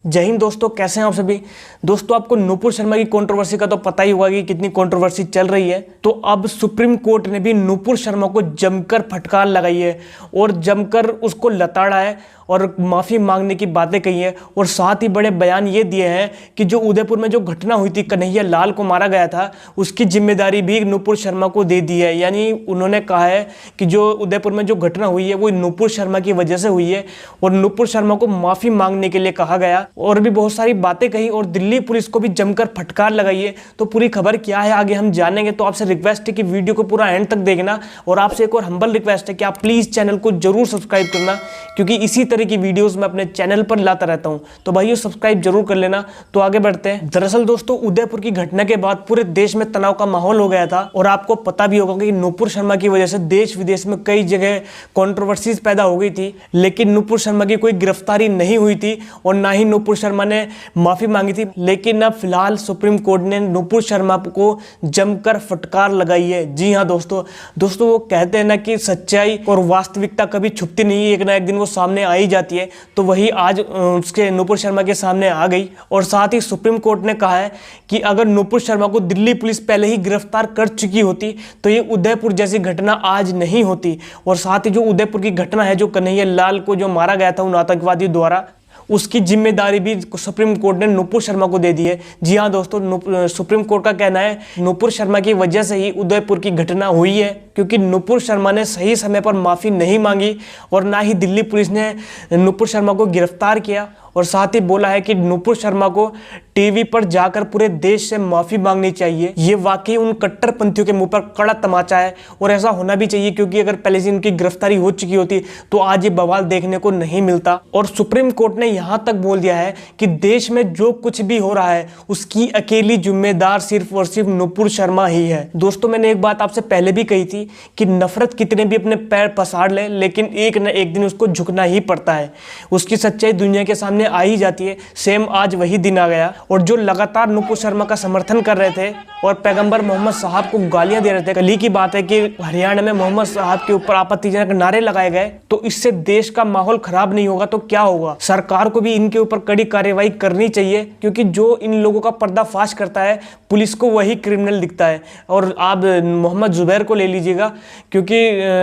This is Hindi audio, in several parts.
जय हिंद दोस्तों, कैसे हैं आप सभी। दोस्तों, आपको नुपुर शर्मा की कंट्रोवर्सी का तो पता ही होगा कि कितनी कंट्रोवर्सी चल रही है। तो अब सुप्रीम कोर्ट ने भी नुपुर शर्मा को जमकर फटकार लगाई है और जमकर उसको लताड़ा है और माफ़ी मांगने की बातें कही है। और साथ ही बड़े बयान ये दिए हैं कि जो उदयपुर में जो घटना हुई थी, कन्हैया लाल को मारा गया था, उसकी जिम्मेदारी भी नुपुर शर्मा को दे दी है। यानी उन्होंने कहा है कि जो उदयपुर में जो घटना हुई है वो नुपुर शर्मा की वजह से हुई है और नुपुर शर्मा को माफ़ी मांगने के लिए कहा गया। और भी बहुत सारी बातें कही और दिल्ली पुलिस को भी जमकर फटकार लगाई है। तो पूरी खबर क्या है आगे हम जानेंगे। तो आपसे रिक्वेस्ट है कि वीडियो को पूरा एंड तक देखना और आपसे एक और हम्बल रिक्वेस्ट है कि आप प्लीज़ चैनल को जरूर सब्सक्राइब करना, क्योंकि इसी तरह की वीडियोस मैं अपने चैनल पर लाता रहता हूं। तो भाइयों, सब्सक्राइब जरूर कर लेना। तो आगे बढ़ते हैं। दरअसल दोस्तों, उदयपुर की घटना के बाद पूरे देश में तनाव का माहौल हो गया था और आपको पता भी होगा कि नुपुर शर्मा की वजह से देश विदेश में कई जगह कंट्रोवर्सीज पैदा हो गई थी, लेकिन नुपुर शर्मा की कोई गिरफ्तारी नहीं हुई थी और ना ही नुपुर शर्मा ने माफी मांगी थी। लेकिन अब फिलहाल सुप्रीम कोर्ट ने नुपुर शर्मा को जमकर फटकार लगाई है। जी हाँ दोस्तों, वो कहते हैं ना कि सच्चाई और वास्तविकता कभी छुपती नहीं, एक ना एक दिन वो सामने आ ही जाती है। तो वही आज उसके नुपुर शर्मा के सामने आ गई। और साथ ही सुप्रीम कोर्ट ने कहा है कि अगर नुपुर शर्मा को दिल्ली पुलिस पहले ही गिरफ्तार कर चुकी होती तो ये उदयपुर जैसी घटना आज नहीं होती। और साथ ही जो उदयपुर की घटना है, जो कन्हैया लाल को जो मारा गया था उन आतंकवादियों द्वारा, उसकी जिम्मेदारी भी सुप्रीम कोर्ट ने नुपुर शर्मा को दे दी है। जी हाँ दोस्तों, सुप्रीम कोर्ट का कहना है नुपुर शर्मा की वजह से ही उदयपुर की घटना हुई है, क्योंकि नुपुर शर्मा ने सही समय पर माफ़ी नहीं मांगी और ना ही दिल्ली पुलिस ने नुपुर शर्मा को गिरफ्तार किया। और साथ ही बोला है कि नुपुर शर्मा को टीवी पर जाकर पूरे देश से माफ़ी मांगनी चाहिए। ये वाकई उन कट्टरपंथियों के मुंह पर कड़ा तमाचा है और ऐसा होना भी चाहिए, क्योंकि अगर पहले से उनकी गिरफ्तारी हो चुकी होती तो आज ये बवाल देखने को नहीं मिलता। और सुप्रीम कोर्ट ने यहाँ तक बोल दिया है कि देश में जो कुछ भी हो रहा है उसकी अकेली जिम्मेदार सिर्फ और सिर्फ नुपुर शर्मा ही है। दोस्तों, मैंने एक बात आपसे पहले भी कही थी कि नफरत कितने भी अपने पैर पसार ले, लेकिन एक न एक दिन उसको झुकना ही पड़ता है। उसकी सच्चाई दुनिया के सामने आ ही जाती है। सेम आज वही दिन आ गया। और जो लगातार नुपुर शर्मा का समर्थन कर रहे थे और पैगंबर मोहम्मद साहब को गालियां दे रहे थे, कल ही की बात है कि हरियाणा में मोहम्मद साहब के ऊपर आपत्तिजनक नारे लगाए गए, तो इससे देश का माहौल खराब नहीं होगा तो क्या होगा। सरकार को भी इनके ऊपर कड़ी कार्रवाई करनी चाहिए, क्योंकि जो इन लोगों का पर्दाफाश करता है पुलिस को वही क्रिमिनल दिखता है। और आप मोहम्मद जुबैर को ले लीजिएगा, क्योंकि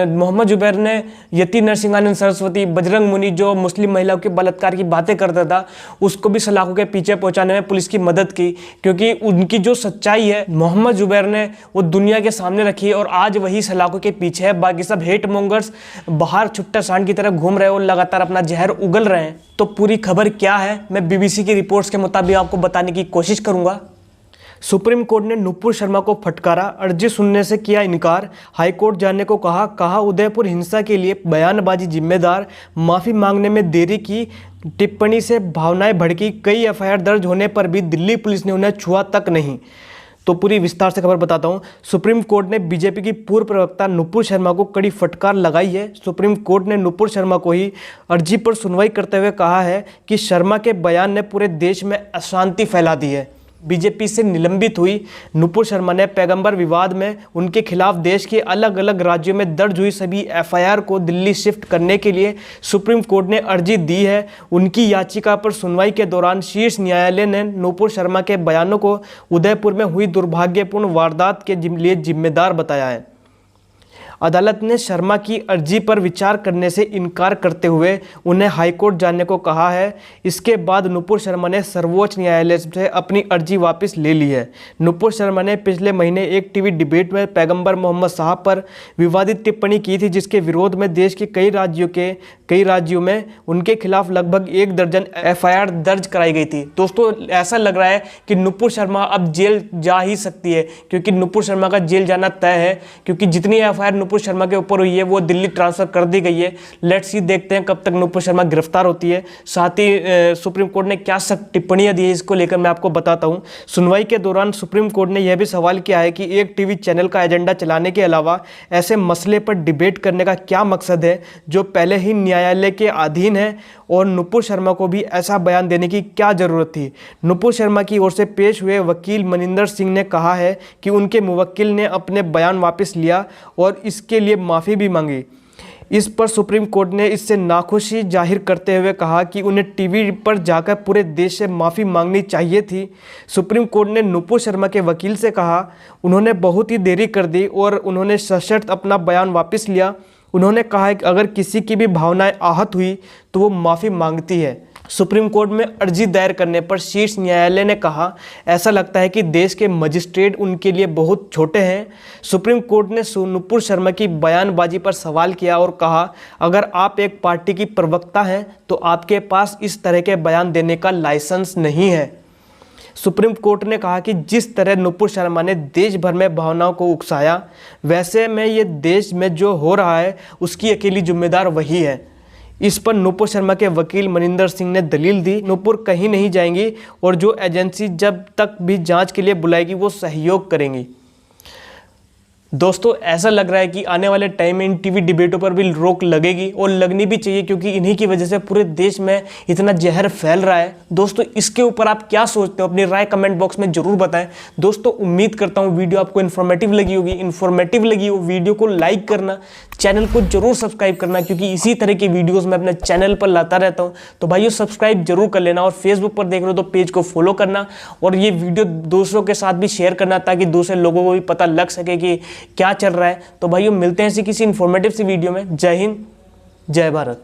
मोहम्मद जुबैर ने यति नरसिंहानंद सरस्वती, बजरंग मुनि, जो मुस्लिम महिलाओं के बलात्कार की बातें करता था, उसको भी सलाखों के पीछे पहुंचाने में पुलिस की मदद की, क्योंकि उनकी जो सच्चाई है मोहम्मद जुबैर ने वो दुनिया के सामने रखी है और आज वही सलाखों के पीछे है। बाकी सब हेट मोंगर्स बाहर छुट्टा सांड की तरह घूम रहे हैं और लगातार अपना जहर उगल रहे हैं। तो पूरी खबर क्या है मैं बीबीसी की रिपोर्ट्स के मुताबिक आपको बताने की कोशिश करूंगा। सुप्रीम कोर्ट ने नुपुर शर्मा को फटकारा, अर्जी सुनने से किया इनकार, हाईकोर्ट जाने को कहा उदयपुर हिंसा के लिए बयानबाजी जिम्मेदार, माफ़ी मांगने में देरी की, टिप्पणी से भावनाएं भड़की, कई एफआईआर दर्ज होने पर भी दिल्ली पुलिस ने उन्हें छुआ तक नहीं। तो पूरी विस्तार से खबर बताता हूं। सुप्रीम कोर्ट ने बीजेपी की पूर्व प्रवक्ता नुपुर शर्मा को कड़ी फटकार लगाई है। सुप्रीम कोर्ट ने नुपुर शर्मा को ही अर्जी पर सुनवाई करते हुए कहा है कि शर्मा के बयान ने पूरे देश में अशांति फैला दी है। बीजेपी से निलंबित हुई नुपुर शर्मा ने पैगंबर विवाद में उनके खिलाफ देश के अलग अलग राज्यों में दर्ज हुई सभी एफआईआर को दिल्ली शिफ्ट करने के लिए सुप्रीम कोर्ट ने अर्जी दी है। उनकी याचिका पर सुनवाई के दौरान शीर्ष न्यायालय ने नुपुर शर्मा के बयानों को उदयपुर में हुई दुर्भाग्यपूर्ण वारदात के लिए जिम्मेदार बताया है। अदालत ने शर्मा की अर्जी पर विचार करने से इनकार करते हुए उन्हें हाईकोर्ट जाने को कहा है। इसके बाद नुपुर शर्मा ने सर्वोच्च न्यायालय से अपनी अर्जी वापस ले ली है। नुपुर शर्मा ने पिछले महीने एक टीवी डिबेट में पैगंबर मोहम्मद साहब पर विवादित टिप्पणी की थी, जिसके विरोध में देश के कई राज्यों में उनके खिलाफ लगभग 1 दर्जन एफआईआर दर्ज कराई गई थी। दोस्तों, ऐसा लग रहा है कि नुपुर शर्मा अब जेल जा ही सकती है, क्योंकि नुपुर शर्मा का जेल जाना तय है, क्योंकि जितनी एफआईआर नुपुर शर्मा के ऊपर हुई है वो दिल्ली ट्रांसफर कर दी गई है। लेट्स सी, देखते हैं कब तक नुपुर शर्मा गिरफ्तार होती है। साथ ही सुप्रीम कोर्ट ने क्या सख्त टिप्पणियां दी है इसको लेकर मैं आपको बताता हूं। सुनवाई के दौरान सुप्रीम कोर्ट ने यह भी सवाल किया है कि एक टीवी चैनल का एजेंडा चलाने के अलावा ऐसे मसले पर डिबेट करने का क्या मकसद है जो पहले ही न्यायालय के अधीन है, और नुपुर शर्मा को भी ऐसा बयान देने की क्या जरूरत थी। नुपुर शर्मा की ओर से पेश हुए वकील मनिंदर सिंह ने कहा है कि उनके मुवक्किल ने अपने बयान वापस लिया और इसके लिए माफ़ी भी मांगी। इस पर सुप्रीम कोर्ट ने इससे नाखुशी जाहिर करते हुए कहा कि उन्हें टीवी पर जाकर पूरे देश से माफ़ी मांगनी चाहिए थी। सुप्रीम कोर्ट ने नुपुर शर्मा के वकील से कहा, उन्होंने बहुत ही देरी कर दी और उन्होंने सशर्त अपना बयान वापस लिया। उन्होंने कहा है कि अगर किसी की भी भावनाएं आहत हुई तो वो माफ़ी मांगती है। सुप्रीम कोर्ट में अर्जी दायर करने पर शीर्ष न्यायालय ने कहा, ऐसा लगता है कि देश के मजिस्ट्रेट उनके लिए बहुत छोटे हैं। सुप्रीम कोर्ट ने नुपुर शर्मा की बयानबाजी पर सवाल किया और कहा, अगर आप एक पार्टी की प्रवक्ता हैं तो आपके पास इस तरह के बयान देने का लाइसेंस नहीं है। सुप्रीम कोर्ट ने कहा कि जिस तरह नुपुर शर्मा ने देश भर में भावनाओं को उकसाया, वैसे में ये देश में जो हो रहा है उसकी अकेली जिम्मेदार वही है। इस पर नुपुर शर्मा के वकील मनिंदर सिंह ने दलील दी, नुपुर कहीं नहीं जाएंगी और जो एजेंसी जब तक भी जांच के लिए बुलाएगी वो सहयोग करेंगी। दोस्तों ऐसा लग रहा है कि आने वाले टाइम में इन टीवी डिबेटों पर भी रोक लगेगी और लगनी भी चाहिए, क्योंकि इन्हीं की वजह से पूरे देश में इतना जहर फैल रहा है। दोस्तों इसके ऊपर आप क्या सोचते हो, अपनी राय कमेंट बॉक्स में जरूर बताएं। दोस्तों उम्मीद करता हूँ वीडियो आपको इन्फॉर्मेटिव लगी होगी। इन्फॉर्मेटिव लगी हो वीडियो को लाइक करना, चैनल को जरूर सब्सक्राइब करना, क्योंकि इसी तरह की वीडियोज़ मैं अपने चैनल पर लाता रहता हूँ। तो भाइयों सब्सक्राइब जरूर कर लेना और फेसबुक पर देख रहे हो तो पेज को फॉलो करना और ये वीडियो दूसरों के साथ भी शेयर करना, ताकि दूसरे लोगों को भी पता लग सके कि क्या चल रहा है। तो भाइयों मिलते हैं ऐसी किसी इन्फॉर्मेटिव सी वीडियो में। जय हिंद, जय भारत।